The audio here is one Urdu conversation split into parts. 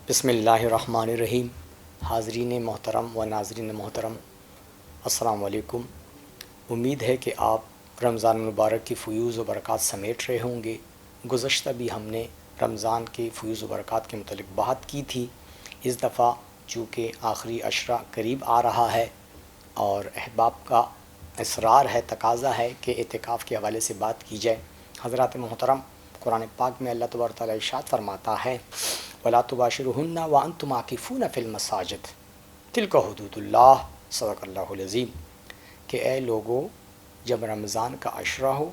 بسم اللہ الرحمن الرحیم۔ حاضرین محترم و ناظرین محترم، السلام علیکم۔ امید ہے کہ آپ رمضان المبارک کی فیوز و برکات سمیٹ رہے ہوں گے۔ گزشتہ بھی ہم نے رمضان کے فیوز و برکات کے متعلق بات کی تھی۔ اس دفعہ چونکہ آخری عشرہ قریب آ رہا ہے اور احباب کا اصرار ہے، تقاضا ہے کہ اعتکاف کے حوالے سے بات کی جائے۔ حضرات محترم، قرآن پاک میں اللہ تبارک تعالیٰ ارشاد فرماتا ہے وَلَا تُبَاشِرُوهُنَّ وَأَنْتُمْ عَاكِفُونَ فِي الْمَسَاجِدِ تِلْكَ حُدُودُ اللّہ، صدق اللہ العظیم، کہ اے لوگو، جب رمضان کا عشرہ ہو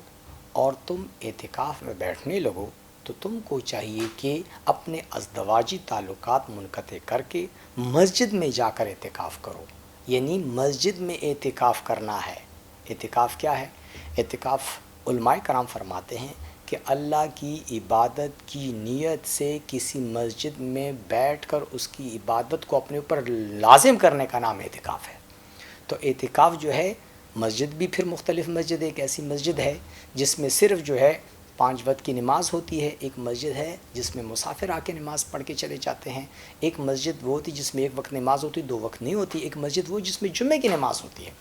اور تم اعتکاف میں بیٹھنے لگو تو تم کو چاہیے کہ اپنے ازدواجی تعلقات منقطع کر کے مسجد میں جا کر اعتکاف کرو، یعنی مسجد میں اعتکاف کرنا ہے۔ اعتکاف کیا ہے؟ اعتکاف علماء کرام فرماتے ہیں کہ اللہ کی عبادت کی نیت سے کسی مسجد میں بیٹھ کر اس کی عبادت کو اپنے اوپر لازم کرنے کا نام اعتکاف ہے۔ تو اعتکاف جو ہے، مسجد بھی پھر مختلف مسجد، ایک ایسی مسجد ہے جس میں صرف جو ہے 5 وقت کی نماز ہوتی ہے، ایک مسجد ہے جس میں مسافر آ کے نماز پڑھ کے چلے جاتے ہیں، ایک مسجد وہ ہوتی جس میں 1 وقت نماز ہوتی، 2 وقت نہیں ہوتی، ایک مسجد وہ جس میں جمعے کی نماز ہوتی ہے۔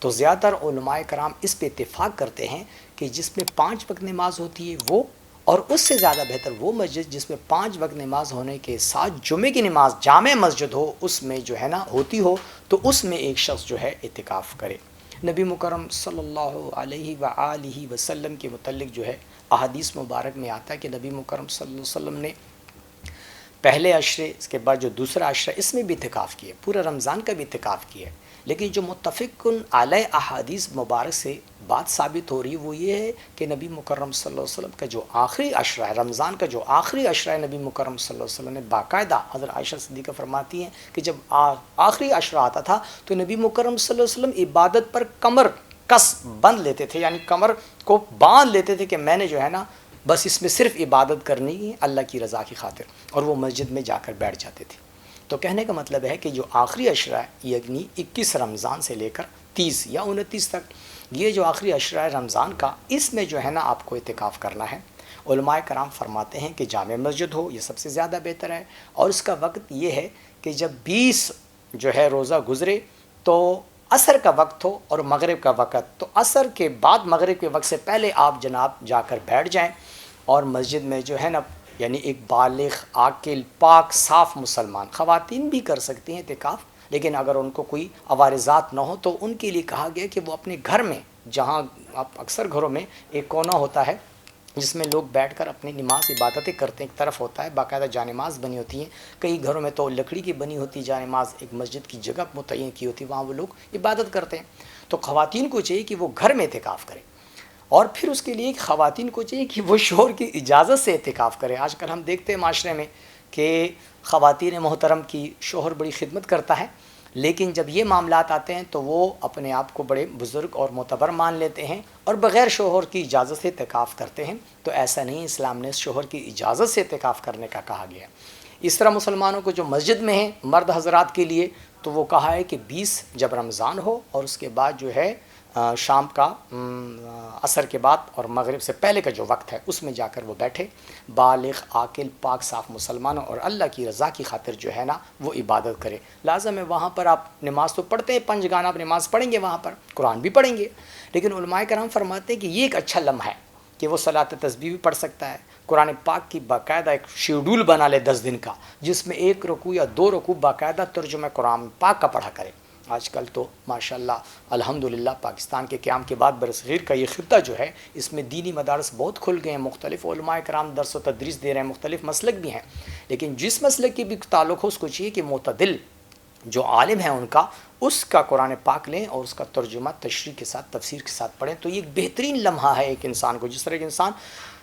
تو زیادہ تر علماء کرام اس پہ اتفاق کرتے ہیں کہ جس میں 5 وقت نماز ہوتی ہے وہ، اور اس سے زیادہ بہتر وہ مسجد جس میں 5 وقت نماز ہونے کے ساتھ جمعے کی نماز جامع مسجد ہو، اس میں جو ہے نا ہوتی ہو، تو اس میں ایک شخص جو ہے اعتکاف کرے۔ نبی مکرم صلی اللہ علیہ وآلہ وسلم کے متعلق جو ہے احادیث مبارک میں آتا ہے کہ نبی مکرم صلی اللہ علیہ وسلم نے پہلے عشرے، اس کے بعد جو دوسرا عشرہ، اس میں بھی اعتکاف کیے، پورا رمضان کا بھی اعتکاف کیا۔ لیکن جو متفق علیہ احادیث مبارک سے بات ثابت ہو رہی ہے وہ یہ ہے کہ نبی مکرم صلی اللہ علیہ وسلم کا جو آخری عشرہ ہے، رمضان کا جو آخری عشرہ ہے، نبی مکرم صلی اللہ علیہ وسلم نے باقاعدہ، حضرت عائشہ صدیقہ فرماتی ہیں کہ جب آخری عشرہ آتا تھا تو نبی مکرم صلی اللہ علیہ وسلم عبادت پر کمر کس بند لیتے تھے، یعنی کمر کو باندھ لیتے تھے کہ میں نے جو ہے نا بس اس میں صرف عبادت کرنی ہے اللہ کی رضا کی خاطر، اور وہ مسجد میں جا کر بیٹھ جاتے تھے۔ تو کہنے کا مطلب ہے کہ جو آخری عشرہ ہے، یعنی 21 رمضان سے لے کر 30 یا 29 تک، یہ جو آخری عشرہ ہے رمضان کا، اس میں جو ہے نا آپ کو اعتکاف کرنا ہے۔ علماء کرام فرماتے ہیں کہ جامع مسجد ہو، یہ سب سے زیادہ بہتر ہے، اور اس کا وقت یہ ہے کہ جب 20 جو ہے روزہ گزرے تو عصر کا وقت ہو اور مغرب کا وقت، تو عصر کے بعد مغرب کے وقت سے پہلے آپ جناب جا کر بیٹھ جائیں، اور مسجد میں جو ہے نا، یعنی ایک بالغ، عاقل، پاک، صاف مسلمان، خواتین بھی کر سکتی ہیں اعتکاف، لیکن اگر ان کو کوئی عوارضات نہ ہو تو ان کے لیے کہا گیا کہ وہ اپنے گھر میں، جہاں آپ اکثر گھروں میں ایک کونا ہوتا ہے جس میں لوگ بیٹھ کر اپنی نماز عبادتیں کرتے ہیں، ایک طرف ہوتا ہے باقاعدہ جانماز بنی ہوتی ہیں، کئی گھروں میں تو لکڑی کی بنی ہوتی جانماز، ایک مسجد کی جگہ متعین کی ہوتی، وہاں وہ لوگ عبادت کرتے ہیں۔ تو خواتین کو چاہیے کہ وہ گھر میں اعتکاف کریں، اور پھر اس کے لیے خواتین کو چاہیے کہ وہ شوہر کی اجازت سے اعتکاف کرے۔ آج کل ہم دیکھتے ہیں معاشرے میں کہ خواتین محترم کی شوہر بڑی خدمت کرتا ہے، لیکن جب یہ معاملات آتے ہیں تو وہ اپنے آپ کو بڑے بزرگ اور معتبر مان لیتے ہیں اور بغیر شوہر کی اجازت سے اعتکاف کرتے ہیں۔ تو ایسا نہیں، اسلام نے شوہر کی اجازت سے اعتکاف کرنے کا کہا گیا ہے۔ اس طرح مسلمانوں کو جو مسجد میں ہیں مرد حضرات کے لیے، تو وہ کہا ہے کہ 20 جب رمضان ہو اور اس کے بعد جو ہے شام کا عصر کے بعد اور مغرب سے پہلے کا جو وقت ہے اس میں جا کر وہ بیٹھے، بالغ، عاقل، پاک، صاف مسلمانوں اور اللہ کی رضا کی خاطر جو ہے نا وہ عبادت کرے۔ لازم ہے وہاں پر آپ نماز تو پڑھتے ہیں، 5 گانا آپ نماز پڑھیں گے، وہاں پر قرآن بھی پڑھیں گے، لیکن علماء کرام فرماتے ہیں کہ یہ ایک اچھا لمحہ ہے کہ وہ صلاۃ تسبیح بھی پڑھ سکتا ہے، قرآن پاک کی باقاعدہ ایک شیڈول بنا لے 10 دن کا، جس میں 1 رکوع یا 2 رکوع باقاعدہ ترجمہ قرآن پاک کا پڑھا کرے۔ آج کل تو ماشاءاللہ الحمدللہ پاکستان کے قیام کے بعد برصغیر کا یہ خطہ جو ہے، اس میں دینی مدارس بہت کھل گئے ہیں، مختلف علماء کرام درس و تدریس دے رہے ہیں، مختلف مسلک بھی ہیں، لیکن جس مسلک کی بھی تعلق ہو اس کو چاہیے کہ معتدل جو عالم ہیں ان کا، اس کا قرآن پاک لیں اور اس کا ترجمہ تشریح کے ساتھ، تفسیر کے ساتھ پڑھیں۔ تو یہ ایک بہترین لمحہ ہے ایک انسان کو، جس طرح ایک انسان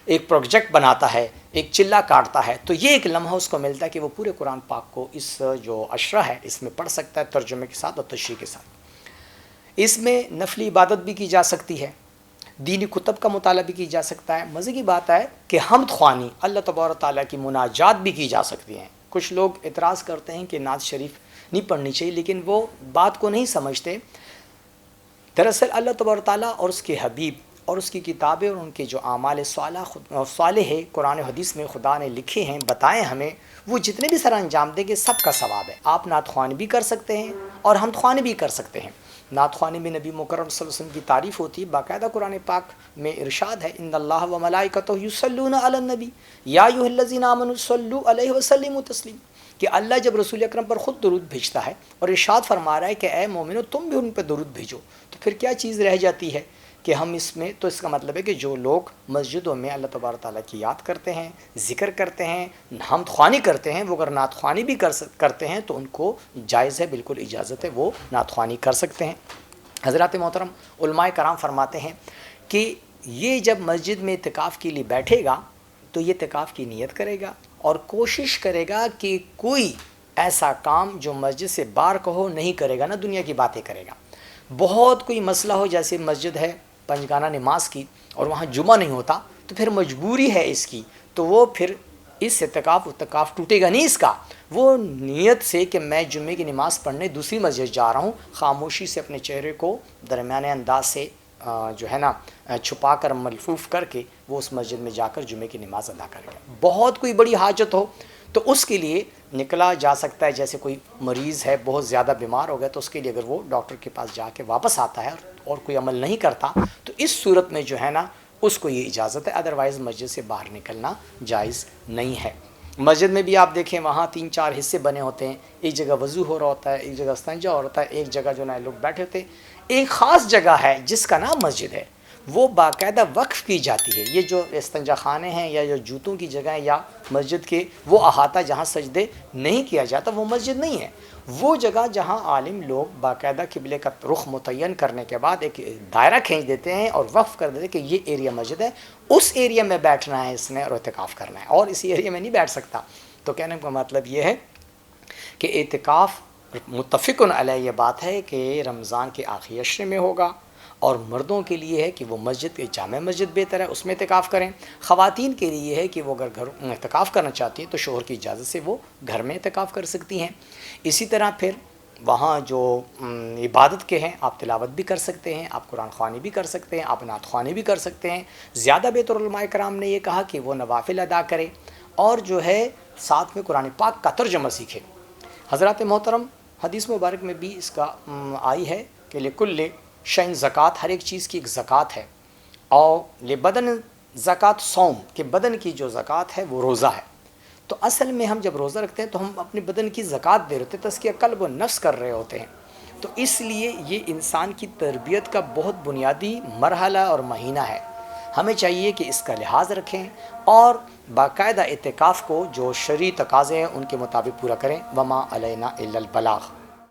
ایک پروجیکٹ بناتا ہے، ایک چلہ کاٹتا ہے، تو یہ ایک لمحہ اس کو ملتا ہے کہ وہ پورے قرآن پاک کو اس جو عشرہ ہے اس میں پڑھ سکتا ہے، ترجمے کے ساتھ اور تشریح کے ساتھ۔ اس میں نفلی عبادت بھی کی جا سکتی ہے، دینی کتب کا مطالعہ بھی کی جا سکتا ہے۔ مزے کی بات ہے کہ حمد خوانی، اللہ تبارک تعالیٰ کی مناجات بھی کی جا سکتی ہیں۔ کچھ لوگ اعتراض کرتے ہیں کہ نعت شریف نہیں پڑھنی چاہیے، لیکن وہ بات کو نہیں سمجھتے۔ دراصل اللہ تبارک تعالیٰ اور اس کے حبیب اور اس کی کتابیں اور ان کے جو اعمال صالح قرآن و حدیث میں خدا نے لکھے ہیں، بتائیں ہمیں، وہ جتنے بھی سر انجام دیں گے سب کا ثواب ہے۔ آپ نعت خوانی بھی کر سکتے ہیں اور حمد خوانی بھی کر سکتے ہیں۔ نعت خوانی میں نبی مکرم صلی اللہ علیہ وسلم کی تعریف ہوتی ہے، باقاعدہ قرآن پاک میں ارشاد ہے، ان اللہ و ملائکتہ یصلون علی النبی یا ایھا الذین آمنوا صلوا علیہ وسلموا تسلیما، کہ اللہ جب رسول اکرم پر خود درود بھیجتا ہے اور ارشاد فرما رہا ہے کہ اے مومنو تم بھی ان پہ درود بھیجو، تو پھر کیا چیز رہ جاتی ہے کہ ہم اس میں، تو اس کا مطلب ہے کہ جو لوگ مسجدوں میں اللہ تبارک تعالیٰ کی یاد کرتے ہیں، ذکر کرتے ہیں، حمد خوانی کرتے ہیں، وہ اگر نعت خوانی بھی کرتے ہیں تو ان کو جائز ہے، بالکل اجازت ہے، وہ نعت خوانی کر سکتے ہیں۔ حضرات محترم، علماء کرام فرماتے ہیں کہ یہ جب مسجد میں اعتکاف کے لیے بیٹھے گا تو یہ اعتکاف کی نیت کرے گا اور کوشش کرے گا کہ کوئی ایسا کام جو مسجد سے باہر کا ہو نہیں کرے گا، نہ دنیا کی باتیں کرے گا۔ بہت کوئی مسئلہ ہو، جیسے مسجد ہے پنجگانہ نماز کی اور وہاں جمعہ نہیں ہوتا، تو پھر مجبوری ہے اس کی، تو وہ پھر اس اعتکاف ٹوٹے گا نہیں اس کا، وہ نیت سے کہ میں جمعے کی نماز پڑھنے دوسری مسجد جا رہا ہوں، خاموشی سے اپنے چہرے کو درمیانے انداز سے جو ہے نا چھپا کر ملفوف کر کے وہ اس مسجد میں جا کر جمعے کی نماز ادا کرے گا۔ بہت کوئی بڑی حاجت ہو تو اس کے لیے نکلا جا سکتا ہے، جیسے کوئی مریض ہے بہت زیادہ بیمار ہو گیا تو اس کے لیے اگر وہ ڈاکٹر کے پاس جا کے واپس آتا ہے اور کوئی عمل نہیں کرتا تو اس صورت میں جو ہے نا اس کو یہ اجازت ہے، ادروائز مسجد سے باہر نکلنا جائز نہیں ہے۔ مسجد میں بھی آپ دیکھیں وہاں 3-4 حصے بنے ہوتے ہیں، ایک جگہ وضو ہو رہا ہوتا ہے، ایک جگہ استنجا ہو رہا ہوتا ہے، ایک جگہ جو نا لوگ بیٹھے ہوتے ہیں۔ ایک خاص جگہ ہے جس کا نام مسجد ہے، وہ باقاعدہ وقف کی جاتی ہے۔ یہ جو استنجا خانے ہیں یا جو جوتوں کی جگہ یا مسجد کے وہ احاطہ جہاں سجدے نہیں کیا جاتا وہ مسجد نہیں ہے، وہ جگہ جہاں عالم لوگ باقاعدہ قبلے کا رخ متعین کرنے کے بعد ایک دائرہ کھینچ دیتے ہیں اور وقف کر دیتے ہیں کہ یہ ایریا مسجد ہے، اس ایریا میں بیٹھنا ہے اس نے اور اعتکاف کرنا ہے، اور اسی ایریا میں نہیں بیٹھ سکتا۔ تو کہنے کا مطلب یہ ہے کہ اعتکاف متفقن علیہ یہ بات ہے کہ رمضان کے آخری عشرے میں ہوگا، اور مردوں کے لیے ہے کہ وہ مسجد کے جامع مسجد بہتر ہے اس میں اعتکاف کریں، خواتین کے لیے ہے کہ وہ اگر گھر میں اعتکاف کرنا چاہتی ہیں تو شوہر کی اجازت سے وہ گھر میں اعتکاف کر سکتی ہیں۔ اسی طرح پھر وہاں جو عبادت کے ہیں آپ تلاوت بھی کر سکتے ہیں، آپ قرآن خوانی بھی کر سکتے ہیں، آپ نعت خوانی بھی کر سکتے ہیں۔ زیادہ بہتر علماء کرام نے یہ کہا کہ وہ نوافل ادا کرے اور جو ہے ساتھ میں قرآن پاک کا ترجمہ سیکھے۔ حضرات محترم، حدیث مبارک میں بھی اس کا آئی ہے کہ لکل شعین زکوٰۃ، ہر ایک چیز کی ایک زکوٰۃ ہے، اور لبدن زکوٰۃ صوم، کہ بدن کی جو زکوٰۃ ہے وہ روزہ ہے۔ تو اصل میں ہم جب روزہ رکھتے ہیں تو ہم اپنے بدن کی زکوٰۃ دے رہے ہوتے ہیں، تزکیہ قلب و نفس کر رہے ہوتے ہیں، تو اس لیے یہ انسان کی تربیت کا بہت بنیادی مرحلہ اور مہینہ ہے۔ ہمیں چاہیے کہ اس کا لحاظ رکھیں اور باقاعدہ اعتکاف کو جو شرعی تقاضے ہیں ان کے مطابق پورا کریں۔ وما علینا الا البلاغ۔